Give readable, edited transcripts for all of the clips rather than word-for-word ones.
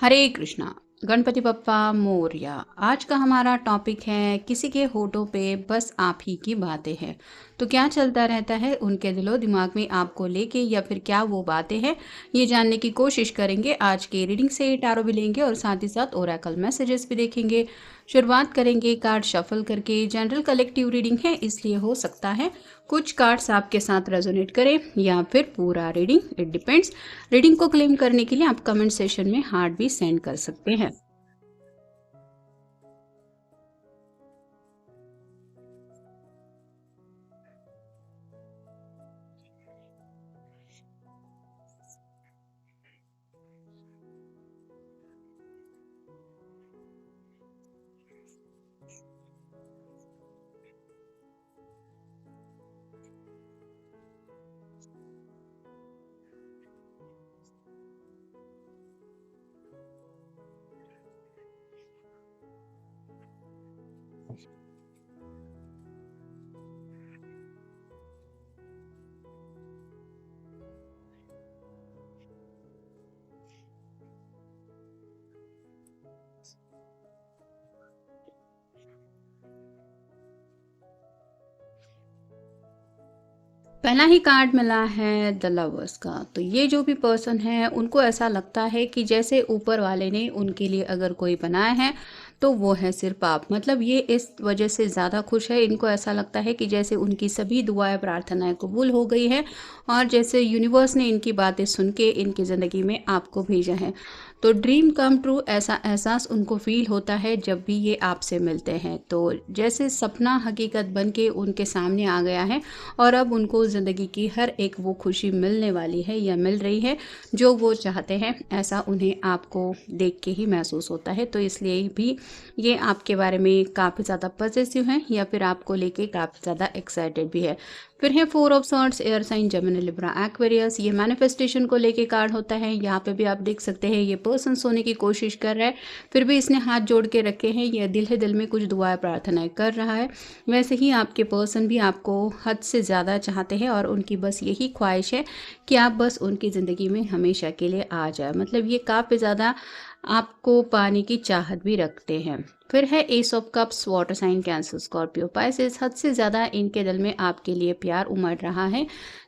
हरे कृष्णा। गणपति बप्पा मोरया। आज का हमारा टॉपिक है किसी के होठों पे बस आप ही की बातें हैं। तो क्या चलता रहता है उनके दिलो दिमाग में आपको लेके, या फिर क्या वो बातें हैं, ये जानने की कोशिश करेंगे। आज के रीडिंग से टारो भी लेंगे और साथ ही साथ ओरेकल मैसेजेस भी देखेंगे। शुरुआत करेंगे कार्ड शफल करके। जनरल कलेक्टिव रीडिंग है, इसलिए हो सकता है कुछ कार्ड्स आपके साथ रेजोनेट करें या फिर पूरा रीडिंग, इट डिपेंड्स। रीडिंग को क्लेम करने के लिए आप कमेंट सेशन में हार्ट भी सेंड कर सकते हैं। पहला ही कार्ड मिला है द लवर्स का। तो ये जो भी पर्सन है उनको ऐसा लगता है कि जैसे ऊपर वाले ने उनके लिए अगर कोई बनाया है तो वो है सिर्फ आप। मतलब ये इस वजह से ज़्यादा खुश है। इनको ऐसा लगता है कि जैसे उनकी सभी दुआएं प्रार्थनाएं कबूल हो गई है और जैसे यूनिवर्स ने इनकी बातें सुन के इनकी ज़िंदगी में आपको भेजा है। तो ड्रीम कम ट्रू ऐसा एहसास उनको फील होता है जब भी ये आपसे मिलते हैं। तो जैसे सपना हकीकत बन के उनके सामने आ गया है और अब उनको ज़िंदगी की हर एक वो खुशी मिलने वाली है या मिल रही है जो वो चाहते हैं। ऐसा उन्हें आपको देख के ही महसूस होता है। तो इसलिए भी ये आपके बारे में काफ़ी ज़्यादा पॉजिटिव हैं या फिर आपको लेके काफ़ी ज़्यादा एक्साइटेड भी है। फिर है four of swords, air sign Gemini Libra Aquarius. ये मैनिफेस्टेशन को लेके कार्ड होता है। यहाँ पे भी आप देख सकते हैं ये पर्सन सोने की कोशिश कर रहा है, फिर भी इसने हाथ जोड़ के रखे हैं। ये दिल है दिल में कुछ दुआएं प्रार्थनाएं कर रहा है। वैसे ही आपके पर्सन भी आपको हद से ज़्यादा चाहते हैं और उनकी बस यही ख्वाहिश है कि आप बस उनकी ज़िंदगी में हमेशा के लिए आ जाए। मतलब ये काफ़ी ज़्यादा आपको पाने की चाहत भी रखते हैं। फिर है ace of cups, water sign Cancer Scorpio Pisces. हद से ज़्यादा इनके दिल में आपके लिए प्यार उमड़ रहा है।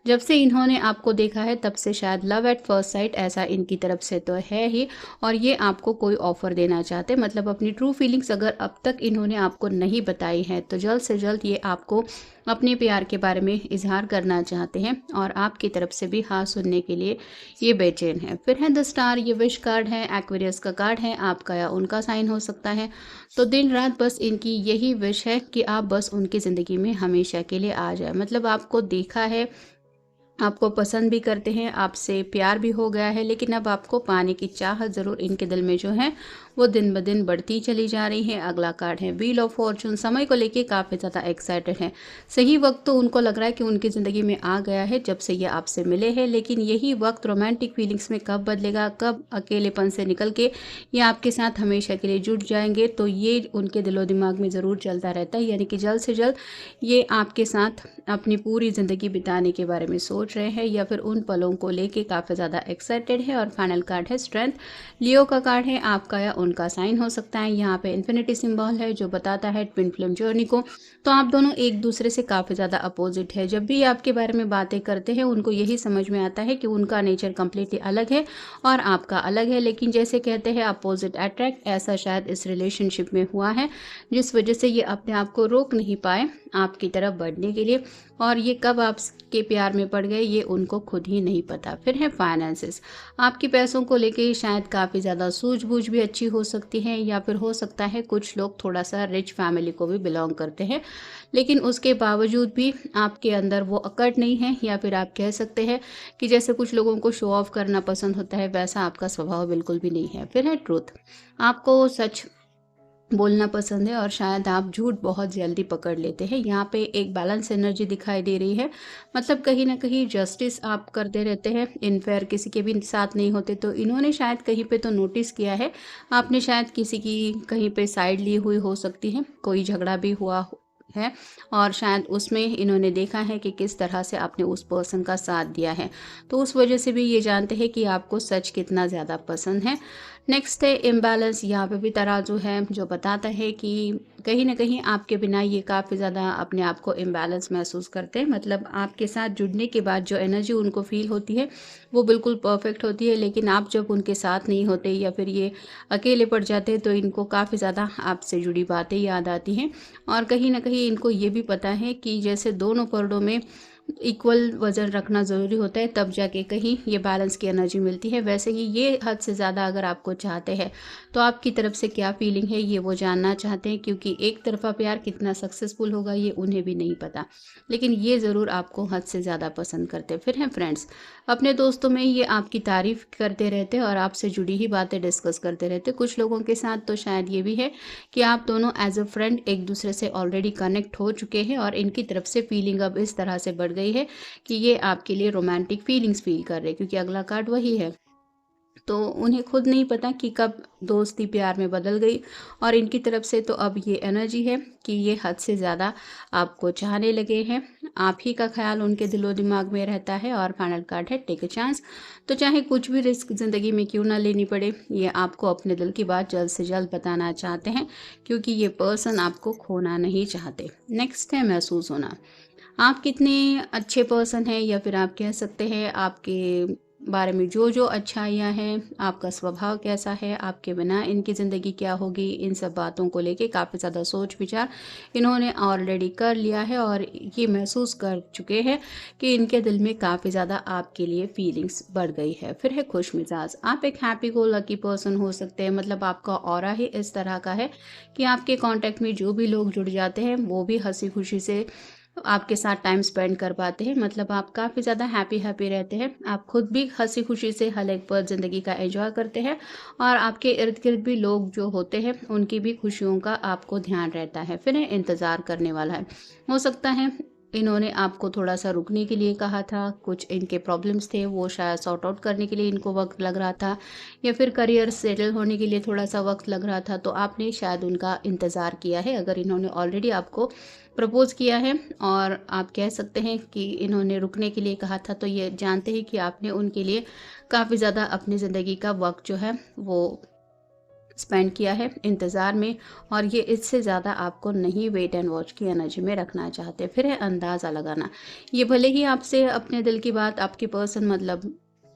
जब से इन्होंने आपको देखा है तब से शायद लव एट फर्स्ट साइट ऐसा इनकी तरफ से तो है ही। और ये आपको कोई ऑफर देना चाहते, मतलब अपनी ट्रू फीलिंग्स अगर अब तक इन्होंने आपको नहीं बताई है तो जल्द से जल्द ये आपको अपने प्यार के बारे में इजहार करना चाहते हैं और आपकी तरफ से भी हाँ सुनने के लिए ये बेचैन है। फिर है द स्टार, ये विश कार्ड है, एक्वेरियस का कार्ड है, आपका या उनका साइन हो सकता है। तो दिन रात बस इनकी यही विश है कि आप बस उनकी ज़िंदगी में हमेशा के लिए आ जाए। मतलब आपको देखा है, आपको पसंद भी करते हैं, आपसे प्यार भी हो गया है, लेकिन अब आपको पाने की चाहत ज़रूर इनके दिल में जो है वो दिन ब दिन बढ़ती चली जा रही है। अगला कार्ड है व्हील ऑफ फॉर्चून। समय को लेके काफ़ी ज़्यादा एक्साइटेड है। सही वक्त तो उनको लग रहा है कि उनकी ज़िंदगी में आ गया है जब से ये आपसे मिले हैं, लेकिन यही वक्त रोमांटिक फीलिंग्स में कब बदलेगा, कब अकेलेपन से निकल के ये आपके साथ हमेशा के लिए जुड़ जाएंगे, तो ये उनके दिलो दिमाग में ज़रूर चलता रहता है। यानी कि जल्द से जल्द ये आपके साथ अपनी पूरी ज़िंदगी बिताने के बारे में सोच रहे हैं या फिर उन पलों को लेके काफ़ी ज़्यादा एक्साइटेड है। और फाइनल कार्ड है स्ट्रेंथ, लियो का कार्ड है, आपका या उनका साइन हो सकता है। यहाँ पे इन्फिनिटी सिंबल है जो बताता है ट्विन फ्लेम जर्नी को। तो आप दोनों एक दूसरे से काफ़ी ज़्यादा अपोजिट है। जब भी आपके बारे में बातें करते हैं उनको यही समझ में आता है कि उनका नेचर कम्प्लीटली अलग है और आपका अलग है, लेकिन जैसे कहते हैं अपोजिट अट्रैक्ट, ऐसा शायद इस रिलेशनशिप में हुआ है जिस वजह से ये अपने आप को रोक नहीं पाए आपकी तरफ बढ़ने के लिए। और ये कब आपके प्यार में पड़ गए ये उनको खुद ही नहीं पता। फिर है फाइनेंसेस, आपके पैसों को लेके शायद काफ़ी ज़्यादा सूझबूझ भी अच्छी हो सकती है, या फिर हो सकता है कुछ लोग थोड़ा सा रिच फैमिली को भी बिलोंग करते हैं, लेकिन उसके बावजूद भी आपके अंदर वो अकड़ नहीं है। या फिर आप कह सकते हैं कि जैसे कुछ लोगों को शो ऑफ करना पसंद होता है, वैसा आपका स्वभाव बिल्कुल भी नहीं है। फिर है ट्रूथ, आपको सच बोलना पसंद है और शायद आप झूठ बहुत जल्दी पकड़ लेते हैं। यहाँ पे एक बैलेंस एनर्जी दिखाई दे रही है। मतलब कहीं ना कहीं जस्टिस आप करते रहते हैं, इनफेयर किसी के भी साथ नहीं होते। तो इन्होंने शायद कहीं पे तो नोटिस किया है, आपने शायद किसी की कहीं पे साइड ली हुई हो सकती है, कोई झगड़ा भी हुआ है और शायद उसमें इन्होंने देखा है कि किस तरह से आपने उस पर्सन का साथ दिया है, तो उस वजह से भी ये जानते हैं कि आपको सच कितना ज़्यादा पसंद है। नेक्स्ट है इम्बैलेंस। यहाँ पे भी तराजू है जो बताता है कि कहीं ना कहीं आपके बिना ये काफ़ी ज़्यादा अपने आप को इम्बैलेंस महसूस करते हैं। मतलब आपके साथ जुड़ने के बाद जो एनर्जी उनको फील होती है वो बिल्कुल परफेक्ट होती है, लेकिन आप जब उनके साथ नहीं होते या फिर ये अकेले पड़ जाते हैं तो इनको काफ़ी ज़्यादा आपसे जुड़ी बातें याद आती हैं। और कहीं ना कहीं इनको ये भी पता है कि जैसे दोनों पर्दों में इक्वल वज़न रखना ज़रूरी होता है, तब जाके कहीं ये बैलेंस की एनर्जी मिलती है। वैसे ही ये हद से ज़्यादा अगर आपको चाहते हैं तो आपकी तरफ से क्या फीलिंग है ये वो जानना चाहते हैं, क्योंकि एक तरफ़ा प्यार कितना सक्सेसफुल होगा ये उन्हें भी नहीं पता, लेकिन ये ज़रूर आपको हद से ज़्यादा पसंद करते हैं। फिर हैं फ्रेंड्स, अपने दोस्तों में ये आपकी तारीफ़ करते रहते हैं और आपसे जुड़ी ही बातें डिस्कस करते रहते हैं। कुछ लोगों के साथ तो शायद ये भी है कि आप दोनों एज अ फ्रेंड एक दूसरे से ऑलरेडी कनेक्ट हो चुके हैं और इनकी तरफ से फीलिंग अब इस तरह से बढ़ गई है कि ये आपके लिए रोमांटिक फीलिंग्स फील कर रहे हैं, क्योंकि अगला कार्ड वही है। तो उन्हें खुद नहीं पता कि कब दोस्ती प्यार में बदल गई और इनकी तरफ से तो अब ये एनर्जी है कि ये हद से ज़्यादा आपको चाहने लगे हैं। आप ही का ख्याल उनके दिलो दिमाग में रहता है। और फाइनल कार्ड है टेक अ चांस। तो चाहे कुछ भी रिस्क ज़िंदगी में क्यों ना लेनी पड़े, ये आपको अपने दिल की बात जल्द से जल्द बताना चाहते हैं, क्योंकि ये पर्सन आपको खोना नहीं चाहते। नेक्स्ट है महसूस होना। आप कितने अच्छे पर्सन हैं, या फिर आप कह सकते हैं आपके बारे में जो जो अच्छाइयाँ हैं, आपका स्वभाव कैसा है, आपके बिना इनकी ज़िंदगी क्या होगी, इन सब बातों को लेके काफ़ी ज़्यादा सोच विचार इन्होंने ऑलरेडी कर लिया है और ये महसूस कर चुके हैं कि इनके दिल में काफ़ी ज़्यादा आपके लिए फीलिंग्स बढ़ गई है। फिर है खुश मिजाज। आप एक हैप्पी गो लकी पर्सन हो सकते हैं। मतलब आपका ऑरा ही इस तरह का है कि आपके कांटेक्ट में जो भी लोग जुड़ जाते हैं वो भी हंसी खुशी से आपके साथ टाइम स्पेंड कर पाते हैं। मतलब आप काफ़ी ज़्यादा हैप्पी रहते हैं। आप खुद भी हंसी खुशी से हर एक पल ज़िंदगी का एंजॉय करते हैं और आपके इर्द गिर्द भी लोग जो होते हैं उनकी भी खुशियों का आपको ध्यान रहता है। फिर इंतज़ार करने वाला है। हो सकता है इन्होंने आपको थोड़ा सा रुकने के लिए कहा था, कुछ इनके प्रॉब्लम्स थे वो शायद सॉर्ट आउट करने के लिए इनको वक्त लग रहा था, या फिर करियर सेटल होने के लिए थोड़ा सा वक्त लग रहा था, तो आपने शायद उनका इंतज़ार किया है। अगर इन्होंने ऑलरेडी आपको प्रपोज़ किया है और आप कह सकते हैं कि इन्होंने रुकने के लिए कहा था, तो ये जानते हैं कि आपने उनके लिए काफ़ी ज़्यादा अपनी ज़िंदगी का वक्त जो है वो स्पेंड किया है इंतज़ार में, और ये इससे ज़्यादा आपको नहीं वेट एंड वॉच की एनर्जी में रखना चाहते। फिर है अंदाज़ा लगाना। ये भले ही आपसे अपने दिल की बात आपके पर्सन मतलब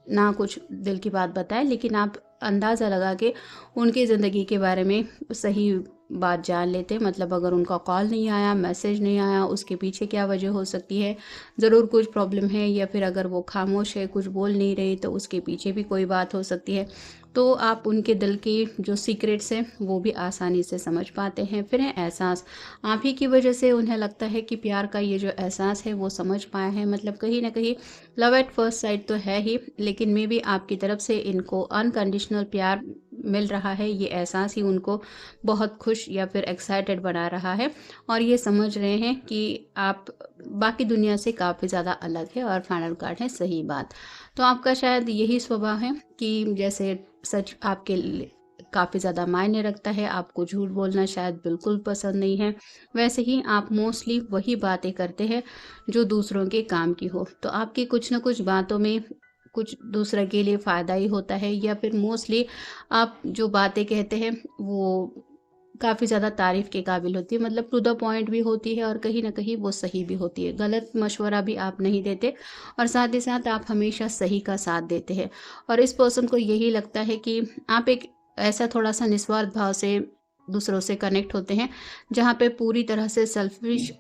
ना कुछ दिल की बात बताए, लेकिन आप अंदाज़ा लगा के उनकी ज़िंदगी के बारे में सही बात जान लेते हैं। मतलब अगर उनका कॉल नहीं आया, मैसेज नहीं आया, उसके पीछे क्या वजह हो सकती है, ज़रूर कुछ प्रॉब्लम है, या फिर अगर वो खामोश है कुछ बोल नहीं रही तो उसके पीछे भी कोई बात हो सकती है। तो आप उनके दिल की जो सीक्रेट्स हैं वो भी आसानी से समझ पाते हैं। फिर है एहसास। आप ही की वजह से उन्हें लगता है कि प्यार का ये जो एहसास है वो समझ पाए हैं। मतलब कहीं ना कहीं लव एट फर्स्ट साइट तो है ही, लेकिन मे बी आपकी तरफ से इनको अनकंडीशनल प्यार मिल रहा है। ये एहसास ही उनको बहुत खुश या फिर एक्साइटेड बना रहा है, और ये समझ रहे हैं कि आप बाकी दुनिया से काफ़ी ज़्यादा अलग है। और फाइनल कार्ड है सही बात। तो आपका शायद यही स्वभाव है कि जैसे सच आपके लिए काफ़ी ज़्यादा मायने रखता है, आपको झूठ बोलना शायद बिल्कुल पसंद नहीं है, वैसे ही आप मोस्टली वही बातें करते हैं जो दूसरों के काम की हो। तो आपकी कुछ ना कुछ बातों में कुछ दूसरे के लिए फ़ायदा ही होता है, या फिर मोस्टली आप जो बातें कहते हैं वो काफ़ी ज़्यादा तारीफ़ के काबिल होती है। मतलब टू द पॉइंट भी होती है और कहीं न कहीं वो सही भी होती है। गलत मशवरा भी आप नहीं देते और साथ ही साथ आप हमेशा सही का साथ देते हैं। और इस पर्सन को यही लगता है कि आप एक ऐसा थोड़ा-सा निस्वार्थ भाव से दूसरों से कनेक्ट होते हैं, जहाँ पे पूरी तरह से सेल्फ़िश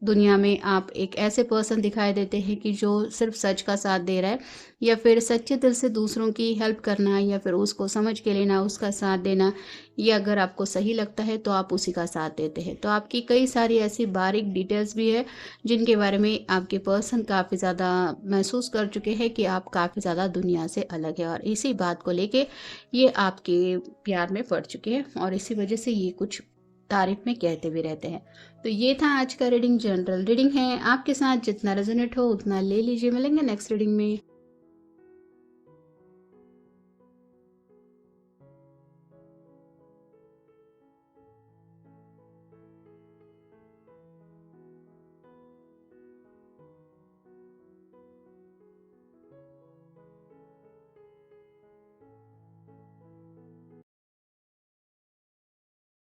दुनिया में आप एक ऐसे पर्सन दिखाई देते हैं कि जो सिर्फ सच का साथ दे रहा है, या फिर सच्चे दिल से दूसरों की हेल्प करना, या फिर उसको समझ के लेना, उसका साथ देना, ये अगर आपको सही लगता है तो आप उसी का साथ देते हैं। तो आपकी कई सारी ऐसी बारीक डिटेल्स भी है जिनके बारे में आपके पर्सन काफ़ी ज़्यादा महसूस कर चुके हैं कि आप काफ़ी ज़्यादा दुनिया से अलग है, और इसी बात को लेके ये आपके प्यार में पड़ चुके हैं, और इसी वजह से ये कुछ तारीफ में कहते भी रहते हैं। तो ये था आज का रीडिंग। जनरल रीडिंग है, आपके साथ जितना रेजोनेट हो उतना ले लीजिए। मिलेंगे नेक्स्ट रीडिंग में।